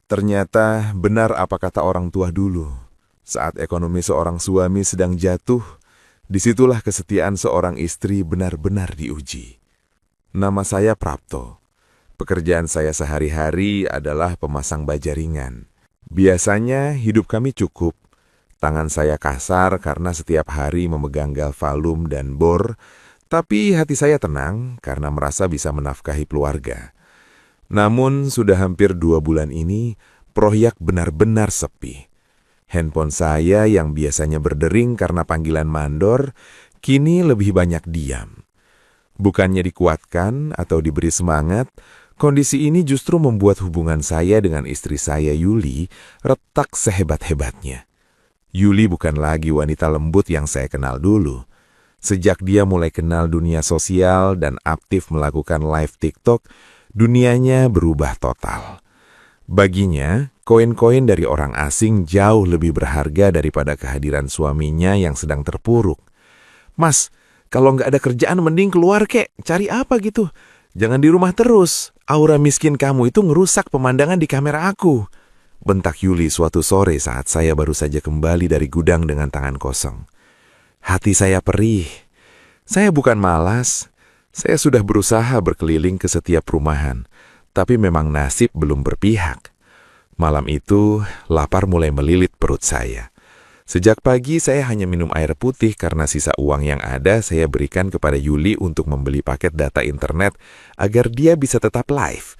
Ternyata benar apa kata orang tua dulu. Saat ekonomi seorang suami sedang jatuh, disitulah kesetiaan seorang istri benar-benar diuji. Nama saya Prapto. Pekerjaan saya sehari-hari adalah pemasang baja ringan. Biasanya hidup kami cukup. Tangan saya kasar karena setiap hari memegang galvalum dan bor, tapi hati saya tenang karena merasa bisa menafkahi keluarga. Namun sudah hampir 2 bulan ini, proyek benar-benar sepi. Handphone saya yang biasanya berdering karena panggilan mandor, kini lebih banyak diam. Bukannya dikuatkan atau diberi semangat, kondisi ini justru membuat hubungan saya dengan istri saya Yuli retak sehebat-hebatnya. Yuli bukan lagi wanita lembut yang saya kenal dulu. Sejak dia mulai kenal dunia sosial dan aktif melakukan live TikTok, dunianya berubah total. Baginya, koin-koin dari orang asing jauh lebih berharga daripada kehadiran suaminya yang sedang terpuruk. "Mas, kalau nggak ada kerjaan mending keluar kek, cari apa gitu. Jangan di rumah terus, aura miskin kamu itu ngerusak pemandangan di kamera aku," bentak Yuli suatu sore saat saya baru saja kembali dari gudang dengan tangan kosong. Hati saya perih. Saya bukan malas. Saya sudah berusaha berkeliling ke setiap rumahan, tapi memang nasib belum berpihak. Malam itu, lapar mulai melilit perut saya. Sejak pagi saya hanya minum air putih karena sisa uang yang ada saya berikan kepada Yuli untuk membeli paket data internet agar dia bisa tetap live.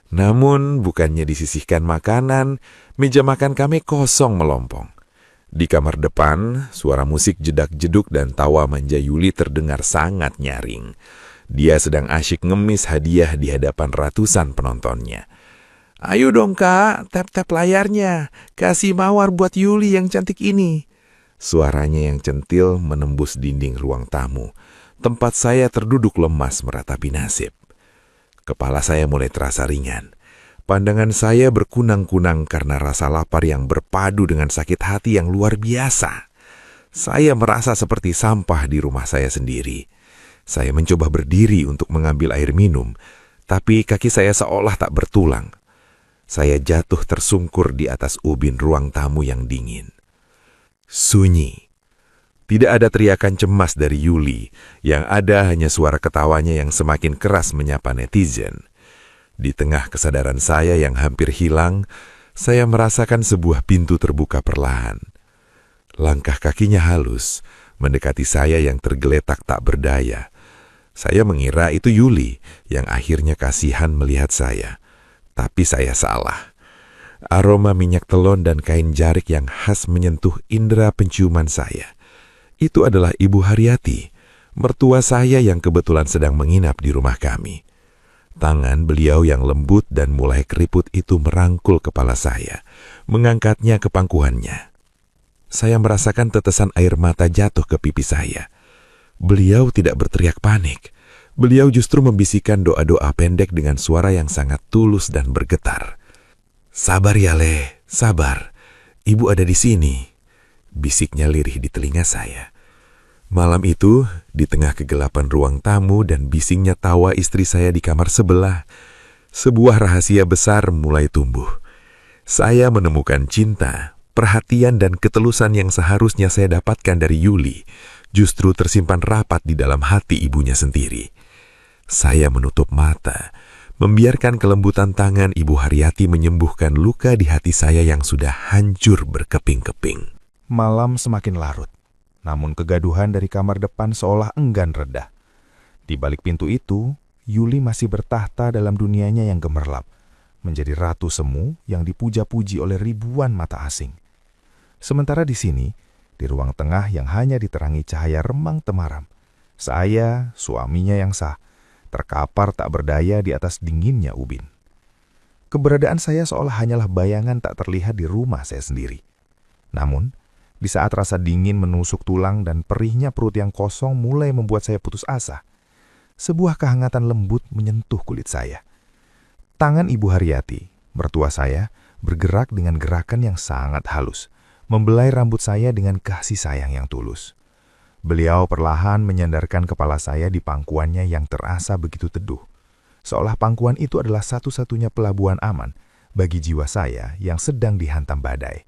Namun, bukannya disisihkan makanan, meja makan kami kosong melompong. Di kamar depan, suara musik jedak-jeduk dan tawa manja Yuli terdengar sangat nyaring. Dia sedang asyik ngemis hadiah di hadapan ratusan penontonnya. "Ayo dong kak, tap-tap layarnya. Kasih mawar buat Yuli yang cantik ini." Suaranya yang centil menembus dinding ruang tamu. Tempat saya terduduk lemas meratapi nasib. Kepala saya mulai terasa ringan. Pandangan saya berkunang-kunang karena rasa lapar yang berpadu dengan sakit hati yang luar biasa. Saya merasa seperti sampah di rumah saya sendiri. Saya mencoba berdiri untuk mengambil air minum, tapi kaki saya seolah tak bertulang. Saya jatuh tersungkur di atas ubin ruang tamu yang dingin. Sunyi. Tidak ada teriakan cemas dari Yuli, yang ada hanya suara ketawanya yang semakin keras menyapa netizen. Di tengah kesadaran saya yang hampir hilang, saya merasakan sebuah pintu terbuka perlahan. Langkah kakinya halus, mendekati saya yang tergeletak tak berdaya. Saya mengira itu Yuli yang akhirnya kasihan melihat saya. Tapi saya salah. Aroma minyak telon dan kain jarik yang khas menyentuh indera penciuman saya. Itu adalah Ibu Haryati, mertua saya yang kebetulan sedang menginap di rumah kami. Tangan beliau yang lembut dan mulai keriput itu merangkul kepala saya, mengangkatnya ke pangkuannya. Saya merasakan tetesan air mata jatuh ke pipi saya. Beliau tidak berteriak panik. Beliau justru membisikkan doa-doa pendek dengan suara yang sangat tulus dan bergetar. "Sabar ya Le, sabar. Ibu ada di sini," bisiknya lirih di telinga saya. Malam itu, di tengah kegelapan ruang tamu dan bisingnya tawa istri saya di kamar sebelah, sebuah rahasia besar mulai tumbuh. Saya menemukan cinta, perhatian dan ketulusan yang seharusnya saya dapatkan dari Yuli, justru tersimpan rapat di dalam hati ibunya sendiri. Saya menutup mata, membiarkan kelembutan tangan Ibu Haryati menyembuhkan luka di hati saya yang sudah hancur berkeping-keping. Malam semakin larut, namun kegaduhan dari kamar depan seolah enggan reda. Di balik pintu itu, Yuli masih bertahta dalam dunianya yang gemerlap, menjadi ratu semu yang dipuja-puji oleh ribuan mata asing. Sementara di sini, di ruang tengah yang hanya diterangi cahaya remang temaram, saya, suaminya yang sah, terkapar tak berdaya di atas dinginnya ubin. Keberadaan saya seolah hanyalah bayangan tak terlihat di rumah saya sendiri. Namun, di saat rasa dingin menusuk tulang dan perihnya perut yang kosong mulai membuat saya putus asa, sebuah kehangatan lembut menyentuh kulit saya. Tangan Ibu Haryati, mertua saya, bergerak dengan gerakan yang sangat halus, membelai rambut saya dengan kasih sayang yang tulus. Beliau perlahan menyandarkan kepala saya di pangkuannya yang terasa begitu teduh, seolah pangkuan itu adalah satu-satunya pelabuhan aman bagi jiwa saya yang sedang dihantam badai.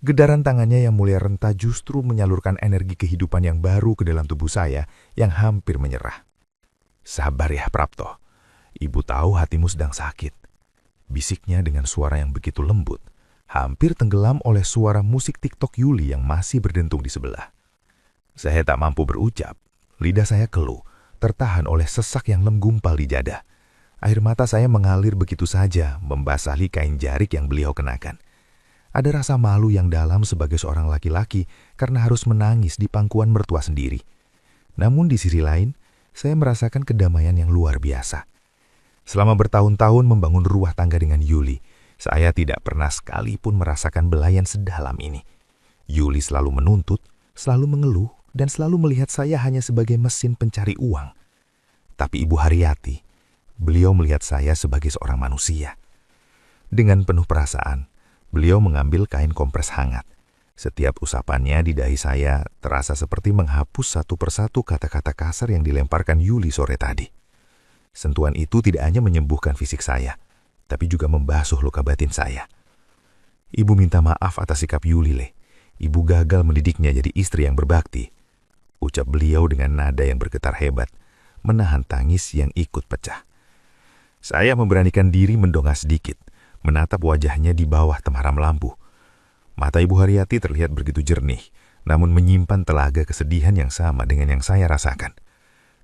Gedaran tangannya yang mulia renta justru menyalurkan energi kehidupan yang baru ke dalam tubuh saya yang hampir menyerah. "Sabar ya, Prapto. Ibu tahu hatimu sedang sakit," bisiknya dengan suara yang begitu lembut, hampir tenggelam oleh suara musik TikTok Yuli yang masih berdentung di sebelah. Saya tak mampu berucap, lidah saya keluh, tertahan oleh sesak yang menggumpal di dada. Air mata saya mengalir begitu saja, membasahi kain jarik yang beliau kenakan. Ada rasa malu yang dalam sebagai seorang laki-laki karena harus menangis di pangkuan mertua sendiri. Namun di sisi lain, saya merasakan kedamaian yang luar biasa. Selama bertahun-tahun membangun rumah tangga dengan Yuli, saya tidak pernah sekalipun merasakan belayan sedalam ini. Yuli selalu menuntut, selalu mengeluh, dan selalu melihat saya hanya sebagai mesin pencari uang. Tapi Ibu Haryati, beliau melihat saya sebagai seorang manusia. Dengan penuh perasaan, beliau mengambil kain kompres hangat. Setiap usapannya di dahi saya terasa seperti menghapus satu persatu kata-kata kasar yang dilemparkan Yuli sore tadi. Sentuhan itu tidak hanya menyembuhkan fisik saya, tapi juga membasuh luka batin saya. "Ibu minta maaf atas sikap Yuli, Le. Ibu gagal mendidiknya jadi istri yang berbakti," ucap beliau dengan nada yang bergetar hebat, menahan tangis yang ikut pecah. Saya memberanikan diri mendongak sedikit, menatap wajahnya di bawah temaram lampu. Mata Ibu Haryati terlihat begitu jernih, namun menyimpan telaga kesedihan yang sama dengan yang saya rasakan.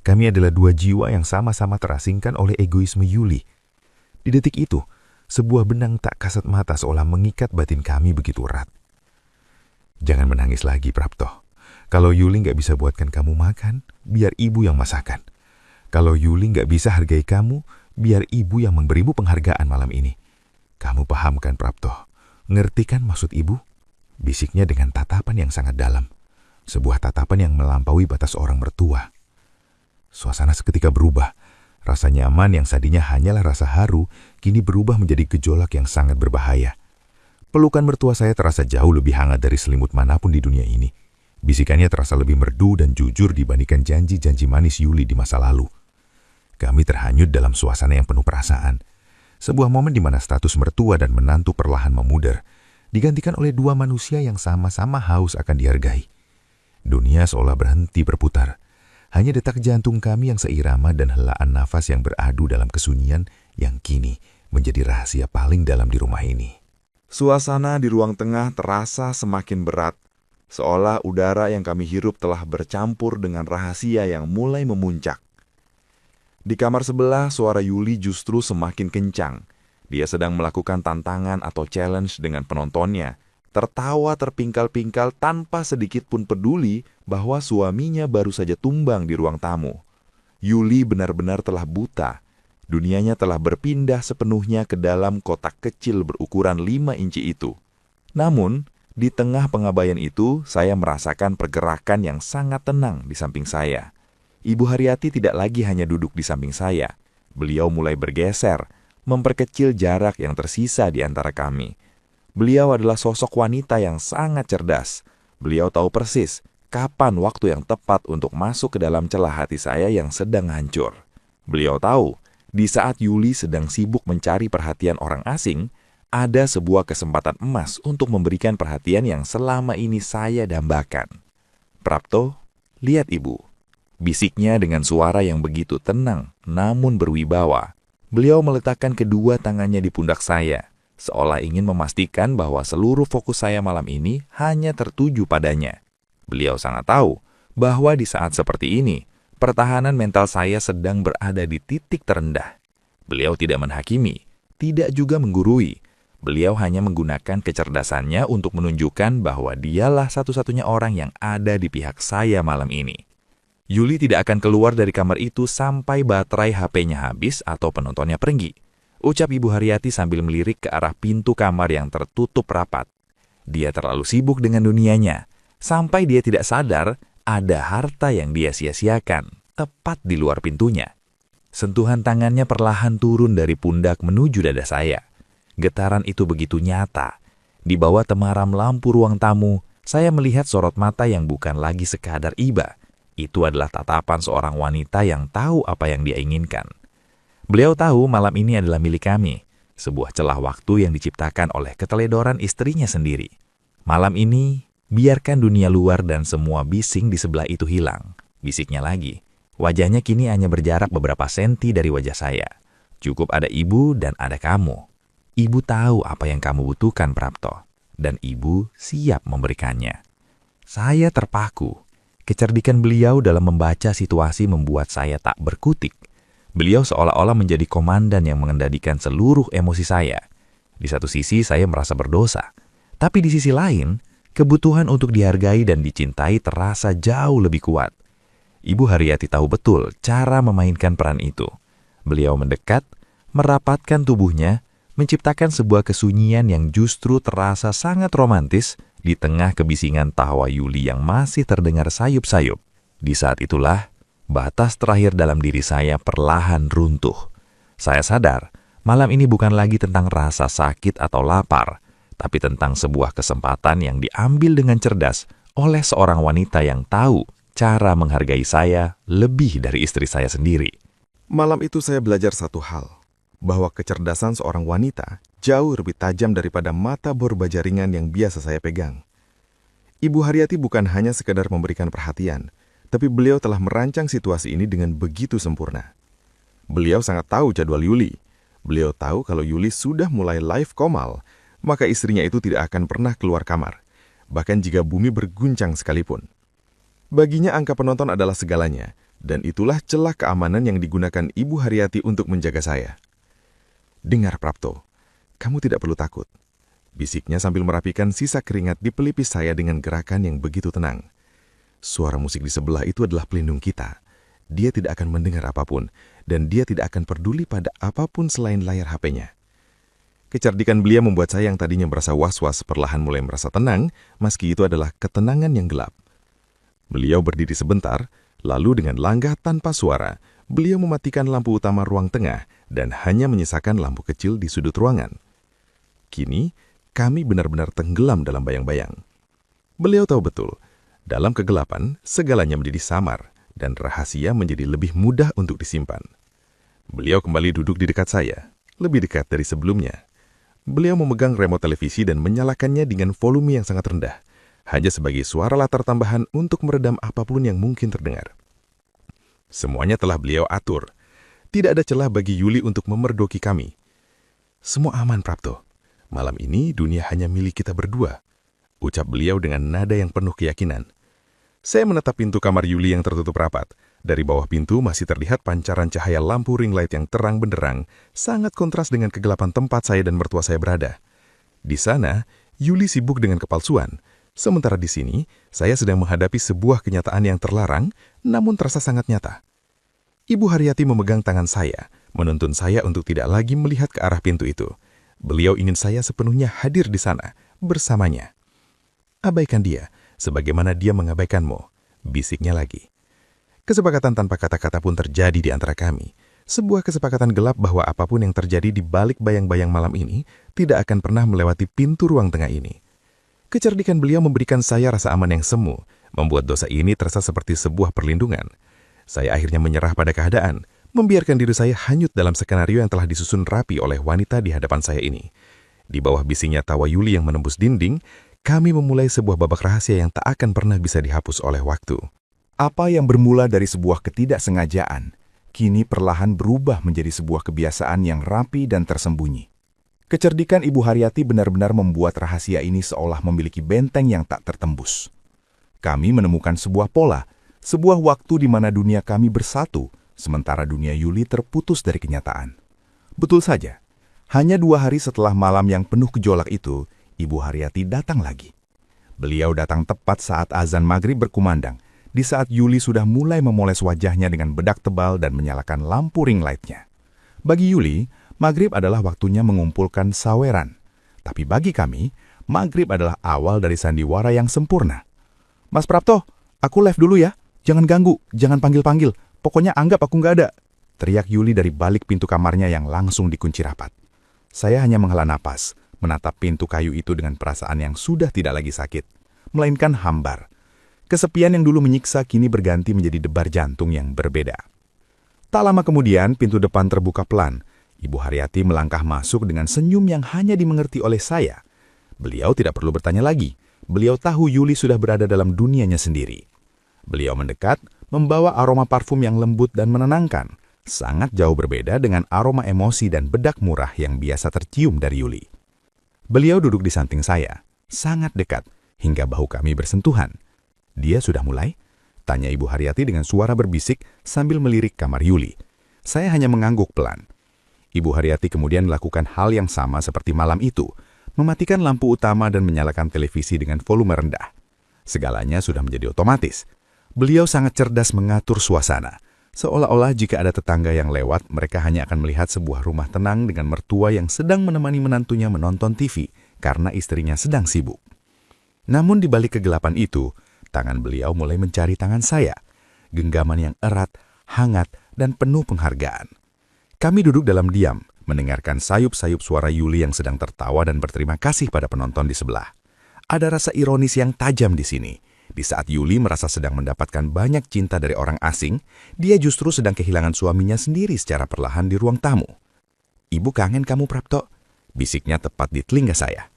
Kami adalah dua jiwa yang sama-sama terasingkan oleh egoisme Yuli. Di detik itu, sebuah benang tak kasat mata seolah mengikat batin kami begitu erat. "Jangan menangis lagi, Prapto. Kalau Yuli nggak bisa buatkan kamu makan, biar ibu yang masakan. Kalau Yuli nggak bisa hargai kamu, biar ibu yang memberimu penghargaan malam ini. Kamu paham kan, Prapto? Ngerti kan maksud ibu?" Bisiknya dengan tatapan yang sangat dalam. Sebuah tatapan yang melampaui batas orang mertua. Suasana seketika berubah. Rasa nyaman yang tadinya hanyalah rasa haru, kini berubah menjadi gejolak yang sangat berbahaya. Pelukan mertua saya terasa jauh lebih hangat dari selimut manapun di dunia ini. Bisikannya terasa lebih merdu dan jujur dibandingkan janji-janji manis Yuli di masa lalu. Kami terhanyut dalam suasana yang penuh perasaan. Sebuah momen di mana status mertua dan menantu perlahan memudar, digantikan oleh dua manusia yang sama-sama haus akan dihargai. Dunia seolah berhenti berputar. Hanya detak jantung kami yang seirama dan helaan nafas yang beradu dalam kesunyian yang kini menjadi rahasia paling dalam di rumah ini. Suasana di ruang tengah terasa semakin berat, seolah udara yang kami hirup telah bercampur dengan rahasia yang mulai memuncak. Di kamar sebelah, suara Yuli justru semakin kencang. Dia sedang melakukan tantangan atau challenge dengan penontonnya, tertawa terpingkal-pingkal tanpa sedikit pun peduli bahwa suaminya baru saja tumbang di ruang tamu. Yuli benar-benar telah buta. Dunianya telah berpindah sepenuhnya ke dalam kotak kecil berukuran 5 inci itu. Namun, di tengah pengabaian itu, saya merasakan pergerakan yang sangat tenang di samping saya. Ibu Haryati tidak lagi hanya duduk di samping saya. Beliau mulai bergeser, memperkecil jarak yang tersisa di antara kami. Beliau adalah sosok wanita yang sangat cerdas. Beliau tahu persis kapan waktu yang tepat untuk masuk ke dalam celah hati saya yang sedang hancur. Beliau tahu, di saat Yuli sedang sibuk mencari perhatian orang asing, ada sebuah kesempatan emas untuk memberikan perhatian yang selama ini saya dambakan. "Prapto, lihat ibu," bisiknya dengan suara yang begitu tenang namun berwibawa. Beliau meletakkan kedua tangannya di pundak saya, seolah ingin memastikan bahwa seluruh fokus saya malam ini hanya tertuju padanya. Beliau sangat tahu bahwa di saat seperti ini, pertahanan mental saya sedang berada di titik terendah. Beliau tidak menghakimi, tidak juga menggurui. Beliau hanya menggunakan kecerdasannya untuk menunjukkan bahwa dialah satu-satunya orang yang ada di pihak saya malam ini. Yuli tidak akan keluar dari kamar itu sampai baterai HP-nya habis atau penontonnya pergi, ucap Ibu Haryati sambil melirik ke arah pintu kamar yang tertutup rapat. Dia terlalu sibuk dengan dunianya, sampai dia tidak sadar ada harta yang dia sia-siakan tepat di luar pintunya. Sentuhan tangannya perlahan turun dari pundak menuju dada saya. Getaran itu begitu nyata. Di bawah temaram lampu ruang tamu, saya melihat sorot mata yang bukan lagi sekadar iba. Itu adalah tatapan seorang wanita yang tahu apa yang dia inginkan. Beliau tahu malam ini adalah milik kami. sebuah celah waktu yang diciptakan oleh keteledoran istrinya sendiri. Malam ini, biarkan dunia luar dan semua bising di sebelah itu hilang. Bisiknya lagi. Wajahnya kini hanya berjarak beberapa senti dari wajah saya. Cukup ada ibu dan ada kamu. Ibu tahu apa yang kamu butuhkan, Prapto. Dan ibu siap memberikannya. Saya terpaku. Kecerdikan beliau dalam membaca situasi membuat saya tak berkutik. Beliau seolah-olah menjadi komandan yang mengendalikan seluruh emosi saya. Di satu sisi saya merasa berdosa. Tapi di sisi lain, kebutuhan untuk dihargai dan dicintai terasa jauh lebih kuat. Ibu Haryati tahu betul cara memainkan peran itu. Beliau mendekat, merapatkan tubuhnya, menciptakan sebuah kesunyian yang justru terasa sangat romantis di tengah kebisingan tawa Yuli yang masih terdengar sayup-sayup. Di saat itulah, batas terakhir dalam diri saya perlahan runtuh. Saya sadar, malam ini bukan lagi tentang rasa sakit atau lapar, tapi tentang sebuah kesempatan yang diambil dengan cerdas oleh seorang wanita yang tahu cara menghargai saya lebih dari istri saya sendiri. Malam itu saya belajar satu hal, bahwa kecerdasan seorang wanita jauh lebih tajam daripada mata bor baja ringan yang biasa saya pegang. Ibu Haryati bukan hanya sekadar memberikan perhatian, tapi beliau telah merancang situasi ini dengan begitu sempurna. Beliau sangat tahu jadwal Yuli. Beliau tahu kalau Yuli sudah mulai live komal, maka istrinya itu tidak akan pernah keluar kamar, bahkan jika bumi berguncang sekalipun. Baginya angka penonton adalah segalanya, dan itulah celah keamanan yang digunakan Ibu Haryati untuk menjaga saya. "Dengar, Prapto, kamu tidak perlu takut," bisiknya sambil merapikan sisa keringat di pelipis saya dengan gerakan yang begitu tenang. "Suara musik di sebelah itu adalah pelindung kita. Dia tidak akan mendengar apapun, dan dia tidak akan peduli pada apapun selain layar HP-nya." Kecerdikan beliau membuat saya yang tadinya merasa was-was perlahan mulai merasa tenang, meski itu adalah ketenangan yang gelap. Beliau berdiri sebentar, lalu dengan langkah tanpa suara, beliau mematikan lampu utama ruang tengah dan hanya menyisakan lampu kecil di sudut ruangan. Kini, kami benar-benar tenggelam dalam bayang-bayang. Beliau tahu betul, dalam kegelapan, segalanya menjadi samar dan rahasia menjadi lebih mudah untuk disimpan. Beliau kembali duduk di dekat saya, lebih dekat dari sebelumnya. Beliau memegang remote televisi dan menyalakannya dengan volume yang sangat rendah, hanya sebagai suara latar tambahan untuk meredam apapun yang mungkin terdengar. Semuanya telah beliau atur. Tidak ada celah bagi Yuli untuk memergoki kami. "Semua aman, Prapto. Malam ini dunia hanya milik kita berdua," ucap beliau dengan nada yang penuh keyakinan. Saya menatap pintu kamar Yuli yang tertutup rapat. Dari bawah pintu masih terlihat pancaran cahaya lampu ring light yang terang benderang, sangat kontras dengan kegelapan tempat saya dan mertua saya berada. Di sana, Yuli sibuk dengan kepalsuan. Sementara di sini, saya sedang menghadapi sebuah kenyataan yang terlarang, namun terasa sangat nyata. Ibu Haryati memegang tangan saya, menuntun saya untuk tidak lagi melihat ke arah pintu itu. Beliau ingin saya sepenuhnya hadir di sana, bersamanya. "Abaikan dia, sebagaimana dia mengabaikanmu," bisiknya lagi. Kesepakatan tanpa kata-kata pun terjadi di antara kami. Sebuah kesepakatan gelap bahwa apapun yang terjadi di balik bayang-bayang malam ini tidak akan pernah melewati pintu ruang tengah ini. Kecerdikan beliau memberikan saya rasa aman yang semu, membuat dosa ini terasa seperti sebuah perlindungan. Saya akhirnya menyerah pada keadaan, membiarkan diri saya hanyut dalam skenario yang telah disusun rapi oleh wanita di hadapan saya ini. Di bawah bisingnya tawa Yuli yang menembus dinding, kami memulai sebuah babak rahasia yang tak akan pernah bisa dihapus oleh waktu. Apa yang bermula dari sebuah ketidaksengajaan, kini perlahan berubah menjadi sebuah kebiasaan yang rapi dan tersembunyi. Kecerdikan Ibu Haryati benar-benar membuat rahasia ini seolah memiliki benteng yang tak tertembus. Kami menemukan sebuah pola, sebuah waktu di mana dunia kami bersatu, sementara dunia Yuli terputus dari kenyataan. Betul saja, hanya 2 hari setelah malam yang penuh gejolak itu, Ibu Haryati datang lagi. Beliau datang tepat saat azan maghrib berkumandang, di saat Yuli sudah mulai memoles wajahnya dengan bedak tebal dan menyalakan lampu ring light-nya. Bagi Yuli, maghrib adalah waktunya mengumpulkan saweran. Tapi bagi kami, maghrib adalah awal dari sandiwara yang sempurna. "Mas Prapto, aku live dulu ya. Jangan ganggu, jangan panggil-panggil. Pokoknya anggap aku nggak ada," teriak Yuli dari balik pintu kamarnya yang langsung dikunci rapat. Saya hanya menghela napas, menatap pintu kayu itu dengan perasaan yang sudah tidak lagi sakit, melainkan hambar. Kesepian yang dulu menyiksa kini berganti menjadi debar jantung yang berbeda. Tak lama kemudian, pintu depan terbuka pelan. Ibu Haryati melangkah masuk dengan senyum yang hanya dimengerti oleh saya. Beliau tidak perlu bertanya lagi. Beliau tahu Yuli sudah berada dalam dunianya sendiri. Beliau mendekat, membawa aroma parfum yang lembut dan menenangkan. Sangat jauh berbeda dengan aroma emosi dan bedak murah yang biasa tercium dari Yuli. Beliau duduk di samping saya, sangat dekat, hingga bahu kami bersentuhan. "Dia sudah mulai?" tanya Ibu Haryati dengan suara berbisik sambil melirik kamar Yuli. Saya hanya mengangguk pelan. Ibu Haryati kemudian melakukan hal yang sama seperti malam itu, mematikan lampu utama dan menyalakan televisi dengan volume rendah. Segalanya sudah menjadi otomatis. Beliau sangat cerdas mengatur suasana, seolah-olah jika ada tetangga yang lewat, mereka hanya akan melihat sebuah rumah tenang dengan mertua yang sedang menemani menantunya menonton TV karena istrinya sedang sibuk. Namun di balik kegelapan itu, tangan beliau mulai mencari tangan saya. Genggaman yang erat, hangat, dan penuh penghargaan. Kami duduk dalam diam, mendengarkan sayup-sayup suara Yuli yang sedang tertawa dan berterima kasih pada penonton di sebelah. Ada rasa ironis yang tajam di sini. Di saat Yuli merasa sedang mendapatkan banyak cinta dari orang asing, dia justru sedang kehilangan suaminya sendiri secara perlahan di ruang tamu. "Ibu kangen kamu, Prapto," bisiknya tepat di telinga saya.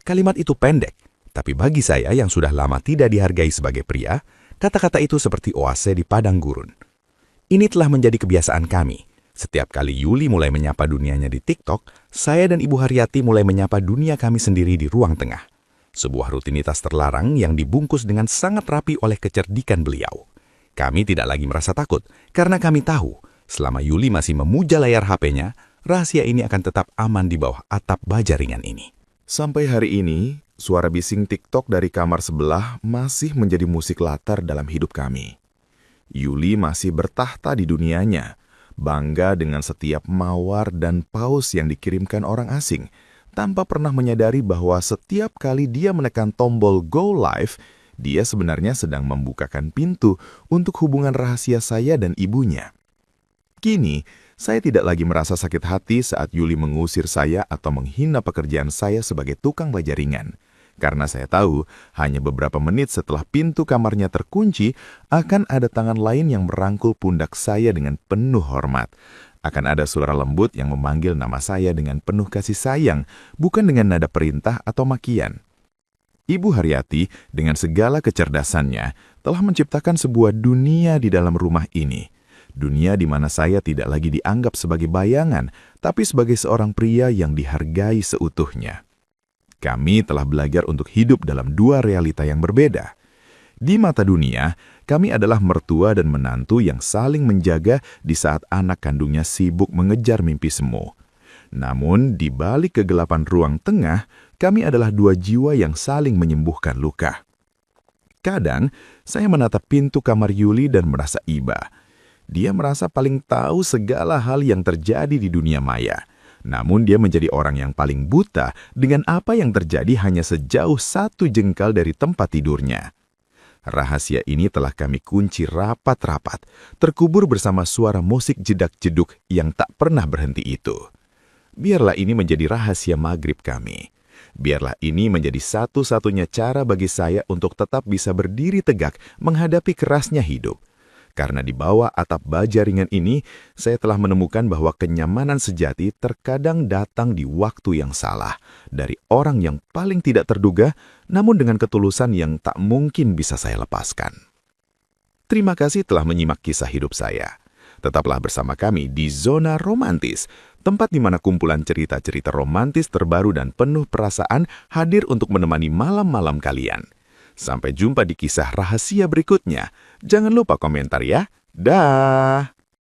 Kalimat itu pendek, tapi bagi saya yang sudah lama tidak dihargai sebagai pria, kata-kata itu seperti oase di padang gurun. Ini telah menjadi kebiasaan kami. Setiap kali Yuli mulai menyapa dunianya di TikTok, saya dan Ibu Haryati mulai menyapa dunia kami sendiri di ruang tengah. Sebuah rutinitas terlarang yang dibungkus dengan sangat rapi oleh kecerdikan beliau. Kami tidak lagi merasa takut, karena kami tahu, selama Yuli masih memuja layar HP-nya, rahasia ini akan tetap aman di bawah atap baja ringan ini. Sampai hari ini, suara bising TikTok dari kamar sebelah masih menjadi musik latar dalam hidup kami. Yuli masih bertahta di dunianya, bangga dengan setiap mawar dan paus yang dikirimkan orang asing, tanpa pernah menyadari bahwa setiap kali dia menekan tombol Go Live, dia sebenarnya sedang membukakan pintu untuk hubungan rahasia saya dan ibunya. Kini, saya tidak lagi merasa sakit hati saat Yuli mengusir saya atau menghina pekerjaan saya sebagai tukang bajaringan. Karena saya tahu, hanya beberapa menit setelah pintu kamarnya terkunci, akan ada tangan lain yang merangkul pundak saya dengan penuh hormat. Akan ada suara lembut yang memanggil nama saya dengan penuh kasih sayang, bukan dengan nada perintah atau makian. Ibu Haryati, dengan segala kecerdasannya, telah menciptakan sebuah dunia di dalam rumah ini. Dunia di mana saya tidak lagi dianggap sebagai bayangan, tapi sebagai seorang pria yang dihargai seutuhnya. Kami telah belajar untuk hidup dalam dua realita yang berbeda. Di mata dunia, kami adalah mertua dan menantu yang saling menjaga di saat anak kandungnya sibuk mengejar mimpi semu. Namun, di balik kegelapan ruang tengah, kami adalah dua jiwa yang saling menyembuhkan luka. Kadang, saya menatap pintu kamar Yuli dan merasa iba. Dia merasa paling tahu segala hal yang terjadi di dunia maya. Namun dia menjadi orang yang paling buta dengan apa yang terjadi hanya sejauh 1 jengkal dari tempat tidurnya. Rahasia ini telah kami kunci rapat-rapat, terkubur bersama suara musik jedak-jeduk yang tak pernah berhenti itu. Biarlah ini menjadi rahasia maghrib kami. Biarlah ini menjadi satu-satunya cara bagi saya untuk tetap bisa berdiri tegak menghadapi kerasnya hidup. Karena di bawah atap baja ringan ini, saya telah menemukan bahwa kenyamanan sejati terkadang datang di waktu yang salah, dari orang yang paling tidak terduga, namun dengan ketulusan yang tak mungkin bisa saya lepaskan. Terima kasih telah menyimak kisah hidup saya. Tetaplah bersama kami di Zona Romantis, tempat di mana kumpulan cerita-cerita romantis terbaru dan penuh perasaan hadir untuk menemani malam-malam kalian. Sampai jumpa di kisah rahasia berikutnya. Jangan lupa komentar ya. Dah.